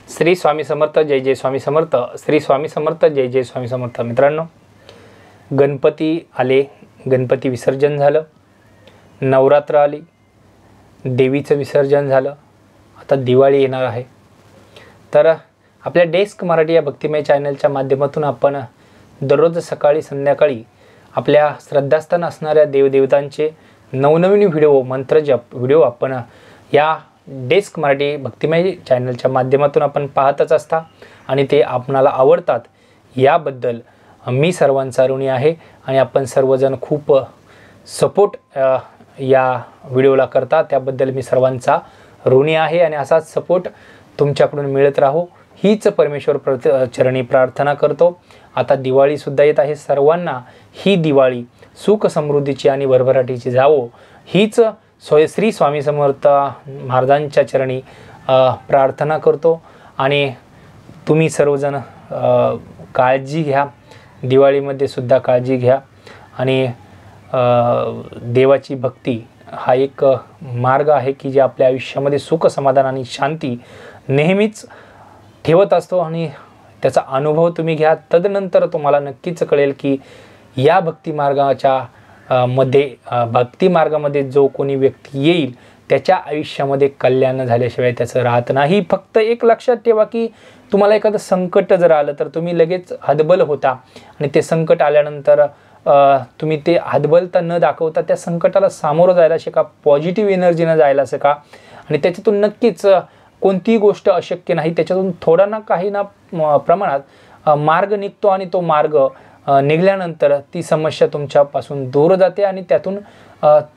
श्री स्वामी समर्थ, जय जय स्वामी समर्थ, श्री स्वामी समर्थ, जय जय स्वामी समर्थ। मित्रांनो, गणपती आले, गणपती विसर्जन झालं, नवरात्र आली, देवीचं विसर्जन झालं, आता दिवाळी येणार आहे। तर आपल्या डेस्क मराठी या भक्तिमय चॅनलच्या माध्यमातून आपण दररोज सकाळी संध्याकाळी आपल्या श्रद्धास्थान असणाऱ्या देवदेवतांचे नवनवीन व्हिडिओ, मंत्रजप व्हिडिओ आपण या डेस्क मराठी भक्तिमय चॅनलच्या माध्यमातून आपण पाहतच असता आणि ते आपणाला आवडतात। याबद्दल मी सर्वांचा ऋणी आहे आणि आपण सर्वजण खूप सपोर्ट या व्हिडिओला करता, त्याबद्दल मी सर्वांचा ऋणी आहे आणि असाच सपोर्ट तुमच्याकडून मिळत राहो हीच परमेश्वर चरणी प्रार्थना करतो। आता दिवाळी सुद्धा येत आहे, सर्वांना ही दिवाळी सुख समृद्धीची आणि भरभराटीची जावो हीच श्री स्वामी समर्थ महाराजांच्या चरणी प्रार्थना करतो। आणि तुम्ही सर्वजण काळजी घ्या, दिवाळीमध्ये सुद्धा काळजी घ्या आणि देवाची भक्ती हा एक मार्ग आहे की जे आपल्या आयुष्यामध्ये सुख समाधान आणि शांती नेहमीच ठेवत असतो आणि त्याचा अनुभव तुम्ही घ्या। तदनंतर तुम्हाला नक्कीच कळेल की या भक्ती मार्गामध्ये जो कोणी व्यक्ती येईल त्याच्या आयुष्यामध्ये कल्याण झाल्याशिवाय त्याचं राहत नाही। फक्त एक लक्षात ठेवा की तुम्हाला एखादं संकट जर आलं तर तुम्ही लगेच हतबल होता आणि ते संकट आल्यानंतर तुम्ही ते हतबलता न दाखवता त्या संकटाला सामोरं जायला शिका, पॉझिटिव्ह एनर्जीनं जायला शिका आणि त्याच्यातून नक्कीच कोणतीही गोष्ट अशक्य नाही, त्याच्यातून थोडा ना काही ना प्रमाणात मार्ग निघतो आणि तो मार्ग निघाल्यानंतर ती समस्या तुमच्यापासून दूर जाते आणि त्यातून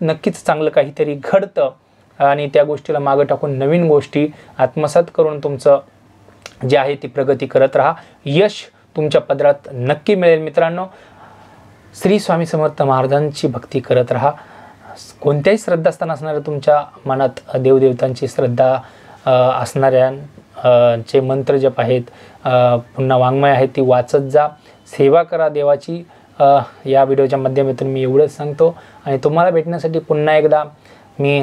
नक्कीच चांगलं काहीतरी घडतं आणि त्या गोष्टीला मागं टाकून नवीन गोष्टी आत्मसात करून तुमचं जे आहे ती प्रगती करत राहा, यश तुमच्या पदरात नक्की मिळेल। मित्रांनो, श्री स्वामी समर्थ महाराजांची भक्ती करत राहा। कोणत्याही श्रद्धास्थान असणाऱ्या तुमच्या मनात देवदेवतांची श्रद्धा असणाऱ्यांचे मंत्र जप आहेत, पुन्हा वाङ्मय आहेत, ती वाचत जा, सेवा करा देवाची। या व्हिडिओच्या माध्यमातून मी एवढंच सांगतो आणि तुम्हाला भेटण्यासाठी पुन्हा एकदा मी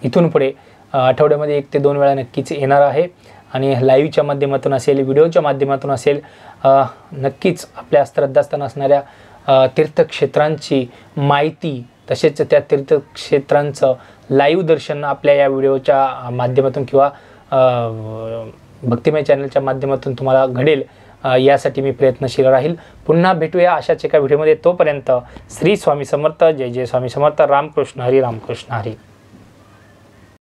इथून पुढे आठवड्यामध्ये 1 ते 2 वेळा नक्कीच येणार आहे आणि लाईव्हच्या माध्यमातून असेल, व्हिडिओच्या माध्यमातून असेल, नक्कीच आपल्या श्रद्धास्थान असणाऱ्या तीर्थक्षेत्रांची माहिती तसेच त्या तीर्थक्षेत्रांचं लाईव्ह दर्शन आपल्या या व्हिडिओच्या माध्यमातून किंवा भक्तिमय चॅनलच्या माध्यमातून तुम्हाला घडेल, यासाठी मी प्रयत्नशील राहील। पुन्हा भेटूया अशाच एका व्हिडिओमध्ये, तोपर्यंत श्री स्वामी समर्थ, जय जय स्वामी समर्थ, रामकृष्ण हरी, रामकृष्ण हरी।